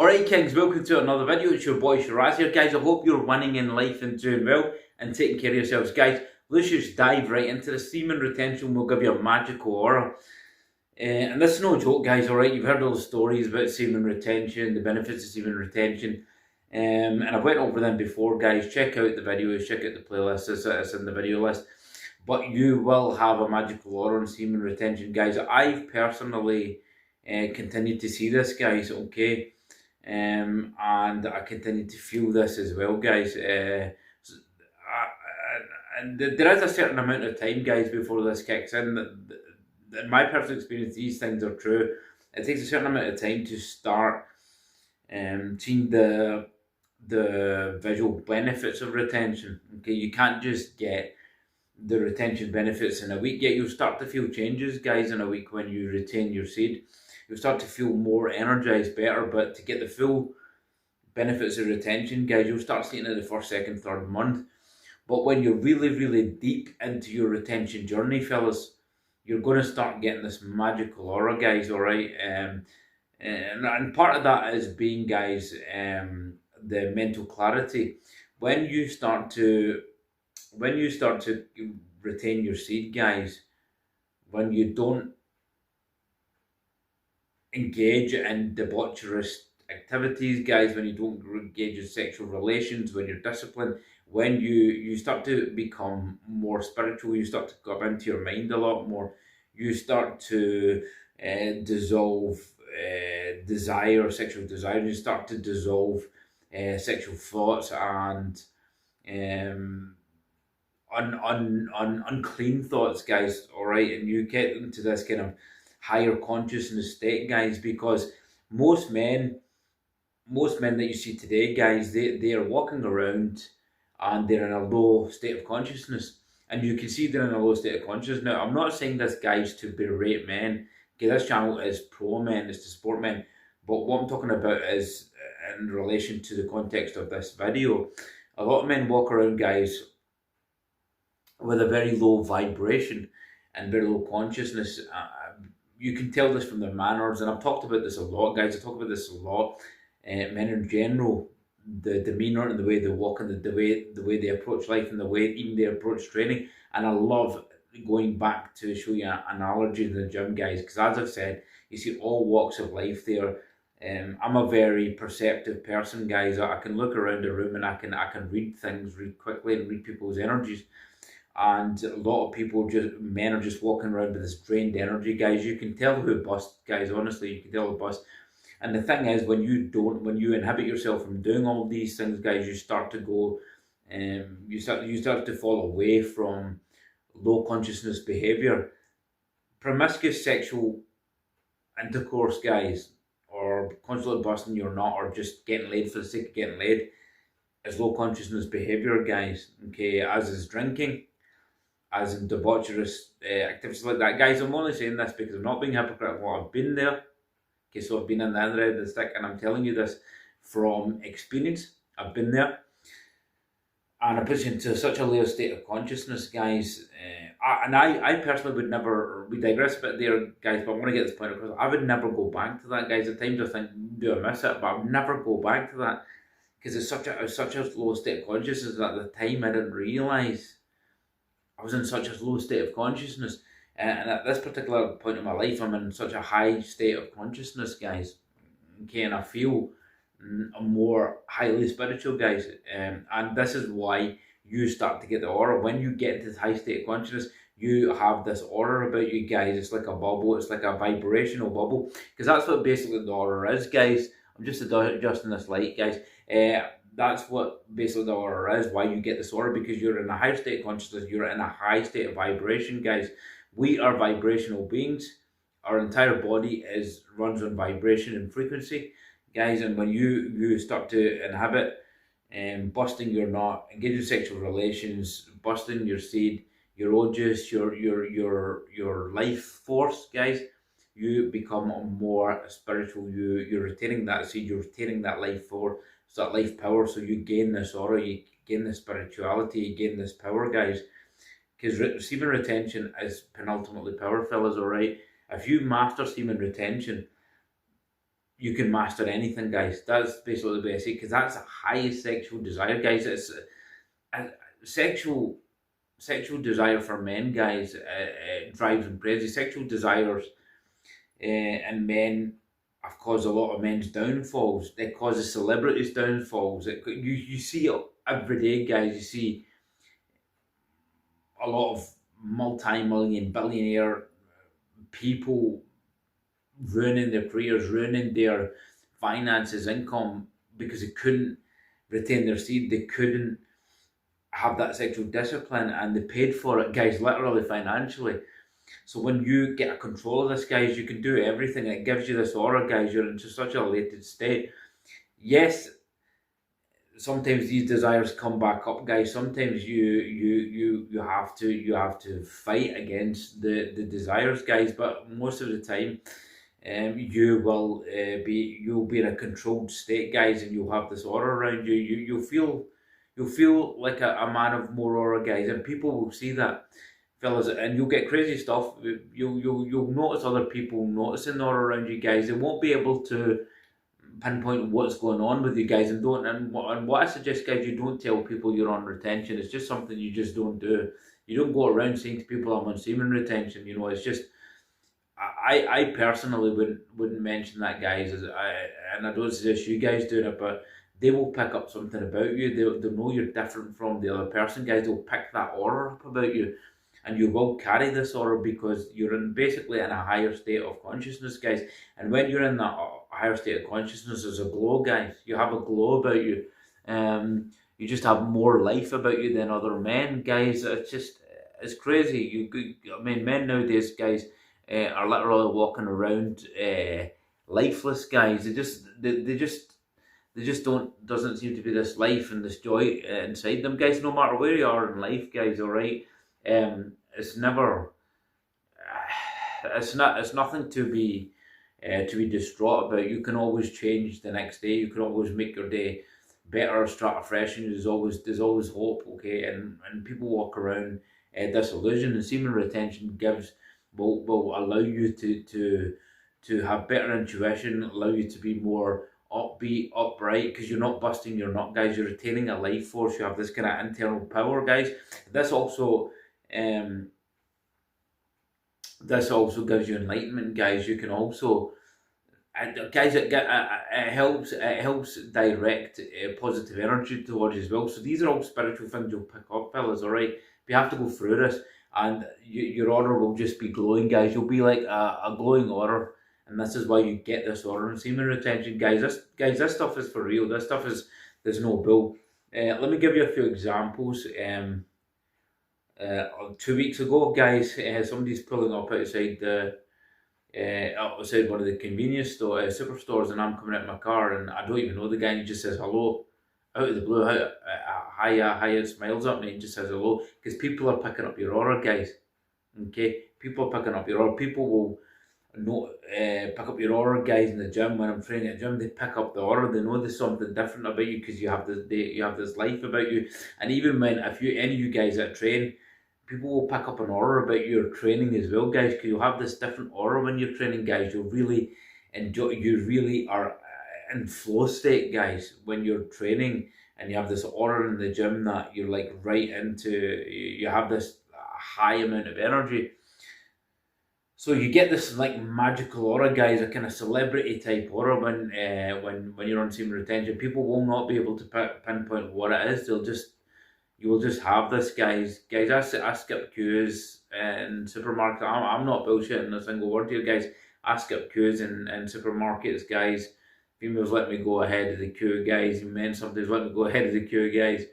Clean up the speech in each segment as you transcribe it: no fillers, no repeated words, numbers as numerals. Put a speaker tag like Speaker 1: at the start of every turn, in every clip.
Speaker 1: Alright Kings, welcome to another video. It's your boy Shiraz here, guys. I hope you're winning in life and doing well and taking care of yourselves, guys. Let's just dive right into the semen retention. Will give you a magical aura. And this is no joke, guys, alright? You've heard all the stories about semen retention, the benefits of semen retention. And I've went over them before, guys. Check out the videos, check out the playlist, it's in the video list. But you will have a magical aura on semen retention, guys. I've personally continued to see this, guys, okay? And I continue to feel this as well, guys. And there is a certain amount of time, guys, before this kicks in. In my personal experience, these things are true. It takes a certain amount of time to start seeing the visual benefits of retention. Okay, you can't just get the retention benefits in a week. Yet you'll start to feel changes, guys, in a week when you retain your seed. You'll start to feel more energized, better. But to get the full benefits of retention, guys, you'll start seeing it in the first, second, third month. But when you're really deep into your retention journey, fellas, you're going to start getting this magical aura, guys. All right, and part of that is being, guys, the mental clarity. When you start to retain your seed, guys, when you don't engage in debaucherous activities, guys, when you don't engage in sexual relations, when you're disciplined, when you start to become more spiritual, you start to go into your mind a lot more, you start to dissolve desire, sexual desire, you start to dissolve sexual thoughts and unclean thoughts, guys, all right? And you get into this kind of higher consciousness state, guys, because most men that you see today, guys, they are walking around and they're in a low state of consciousness. And you can see they're in a low state of consciousness. Now, I'm not saying this, guys, to berate men. Okay, this channel is pro men, it's to support men. But what I'm talking about is in relation to the context of this video. A lot of men walk around, guys, with a very low vibration and very low consciousness. You can tell this from their manners, and I've talked about this a lot, guys. I talk about this a lot. Men in general, the demeanor and the way they walk, and the way they approach life, and the way even they approach training. And I love going back to show you an analogy in the gym, guys, because as I've said, you see all walks of life there. I'm a very perceptive person, guys. I can look around a room and I can read things real quickly and read people's energies. And a lot of people, men are just walking around with this drained energy, guys. You can tell who bust, guys, honestly, you can tell who bust. And the thing is, when you inhibit yourself from doing all these things, guys, you start to go, you start to fall away from low consciousness behavior. Promiscuous sexual intercourse, guys, or constantly busting you're not, or just getting laid for the sake of getting laid, is low consciousness behavior, guys. Okay, as is drinking, as in debaucherous activities like that, guys. I'm only saying this because I'm not being hypocritical. I've been there. Okay, so I've been on the other end of the stick, and I'm telling you this from experience. I've been there, and it puts you into such a low state of consciousness, guys. I personally would never. We digress a bit there, guys, but I want to get this point across. I would never go back to that, guys. At times I think, do I miss it? But I would never go back to that because it's such a low state of consciousness that at the time I didn't realise I was in such a low state of consciousness. And at this particular point in my life, I'm in such a high state of consciousness, guys. Okay, and I feel more highly spiritual, guys. And this is why you start to get the aura. When you get into this high state of consciousness, you have this aura about you, guys. It's like a bubble. It's like a vibrational bubble. Because that's what basically the aura is, guys. I'm just adjusting this light, guys. That's what basically the aura is, why you get this aura, because you're in a high state of consciousness, you're in a high state of vibration, guys. We are vibrational beings. Our entire body runs on vibration and frequency, guys. And when you start to inhibit busting your knot, engaging in sexual relations, busting your seed, your ojas, your life force, guys, you become more spiritual. You're retaining that seed, you're retaining that life force, that life power. So you gain this aura, you gain this spirituality, you gain this power, guys. Because semen retention is penultimately power, fellas, alright? If you master semen retention, you can master anything, guys. That's basically the best, because that's the highest sexual desire, guys. It's a sexual desire for men, guys. Drives them crazy. Sexual desires and men have caused a lot of men's downfalls. They cause the celebrities' downfalls. You see it every day, guys. You see a lot of multi-million, billionaire people ruining their careers, ruining their finances, income, because they couldn't retain their seed. They couldn't have that sexual discipline, and they paid for it, guys, literally financially. So when you get a control of this, guys, you can do everything. It gives you this aura, guys. You're into such a elated state. Yes, sometimes these desires come back up, guys. Sometimes you have to fight against the desires, guys. But most of the time, you'll be in a controlled state, guys, and you'll have this aura around you. You'll feel like a man of more aura, guys, and people will see that, fellas, and you'll get crazy stuff. You'll notice other people noticing the aura around you, guys. They won't be able to pinpoint what's going on with you guys, and what I suggest, guys, you don't tell people you're on retention. It's just something you just don't do. You don't go around saying to people, I'm on semen retention. It's just, I personally wouldn't mention that, guys, and I don't suggest you guys doing it, but they will pick up something about you. They'll know you're different from the other person, guys. They'll pick that aura up about you, and you will carry this aura because you're basically in a higher state of consciousness, guys. And when you're in that higher state of consciousness, there's a glow, guys. You have a glow about you. You just have more life about you than other men, guys. It's crazy. Men nowadays, guys, are literally walking around lifeless, guys. They just doesn't seem to be this life and this joy inside them, guys. No matter where you are in life, guys. All right. It's never, it's nothing to be distraught about. You can always change the next day. You can always make your day better, start afresh, and there's always hope. Okay, and people walk around disillusioned, and semen retention will allow you to have better intuition, allow you to be more upbeat, upright, because you're not busting your nut, guys. You're retaining a life force. You have this kind of internal power, guys. This also gives you enlightenment, guys. You can also, guys, it helps direct positive energy towards you as well. So these are all spiritual things you'll pick up, fellas. All right, you have to go through this, and your aura will just be glowing, guys. You'll be like a glowing aura. And this is why you get this aura and semen retention, guys. This stuff is for real. This stuff there's no bull. Let me give you a few examples. 2 weeks ago, guys, somebody's pulling up outside outside one of the convenience superstores, and I'm coming out of my car, and I don't even know the guy, and he just says hello out of the blue. Hiya, smiles at me and just says hello, because people are picking up your aura, guys. Okay, people are picking up your aura. People will pick up your aura, guys, in the gym. When I'm training at the gym, they pick up the aura. They know there's something different about you because you have this life about you. And even any of you guys that train, people will pick up an aura about your training as well, guys, because you'll have this different aura when you're training, guys. You'll really enjoy. You really are in flow state, guys, when you're training, and you have this aura in the gym that you're like right into. You have this high amount of energy. So you get this like magical aura, guys, a kind of celebrity type aura when you're on semen retention. People will not be able to pinpoint what it is. You will just have this, guys. Guys, I skip queues in supermarkets. I'm not bullshitting a single word here, guys. I skip queues in supermarkets, guys. Females let me go ahead of the queue, guys. Men sometimes let me go ahead of the queue, guys.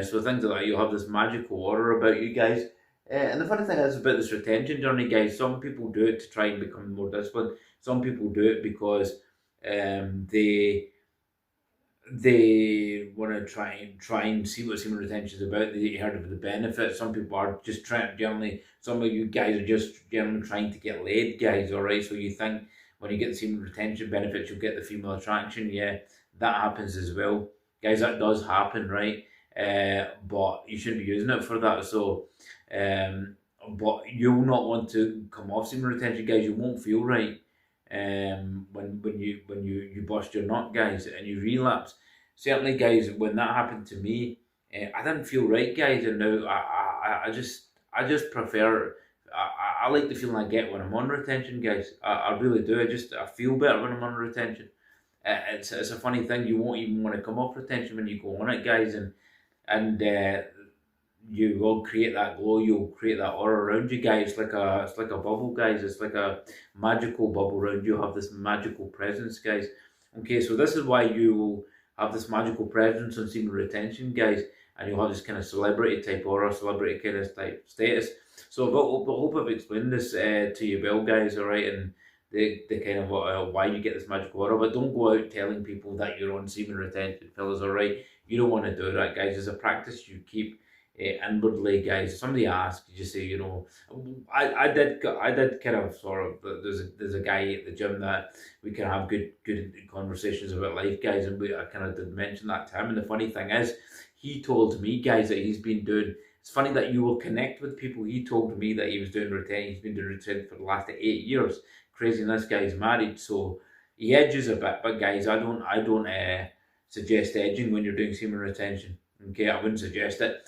Speaker 1: So things like that, you'll have this magical aura about you, guys. And the funny thing is about this retention journey, guys, some people do it to try and become more disciplined. Some people do it because they want to try and see what semen retention is about. They heard of the benefits. Some people are just some of you guys are just generally trying to get laid, guys, all right? So you think when you get the semen retention benefits, you'll get the female attraction. Yeah, that happens as well. Guys, that does happen, right? But you shouldn't be using it for that. So, but you'll not want to come off semen retention, guys. You won't feel right. when you bust your nut, guys, and you relapse. Certainly, guys, when that happened to me, I didn't feel right, guys, and now I just prefer. I like the feeling I get when I'm on retention, guys. I really do. I feel better when I'm on retention. It's a funny thing. You won't even want to come off retention when you go on it, guys, and you will create that glow. You'll create that aura around you, guys. It's like a bubble, guys. It's like a magical bubble around you. Have this magical presence, guys. Okay, so this is why you will have this magical presence on semen retention, guys, and you'll have this kind of celebrity type aura, celebrity kind of type status. So I hope I've explained this to you well, guys. All right, and the kind of why you get this magical aura. But don't go out telling people that you're on semen retention, fellas. All right, you don't want to do that, guys. It's a practice you keep inwardly, guys. If somebody asks, you just say, I did kind of sort of. There's a guy at the gym that we can have good conversations about life, guys, and I kind of did mention that to him. And the funny thing is, he told me, guys, that he's been doing. It's funny that you will connect with people. He told me that he was doing retention. He's been doing retention for the last 8 years. Crazy, and this guy's married, so he edges a bit. But guys, I don't suggest edging when you're doing semen retention. Okay, I wouldn't suggest it.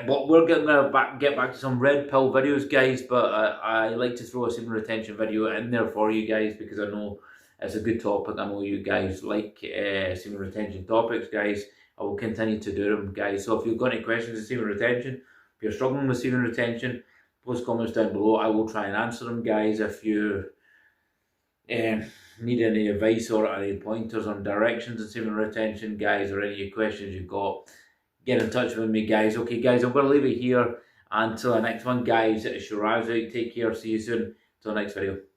Speaker 1: But we're gonna get back to some red pill videos, guys. But I like to throw a semen retention video in there for you guys because I know it's a good topic. I know you guys like semen retention topics, guys. I will continue to do them, guys. So if you've got any questions on semen retention, if you're struggling with semen retention, post comments down below. I will try and answer them, guys. If you need any advice or any pointers on directions in semen retention, guys, or any questions you've got, get in touch with me, guys. Okay, guys, I'm going to leave it here until the next one, guys. It's Shiraz out. Take care. See you soon. Until next video.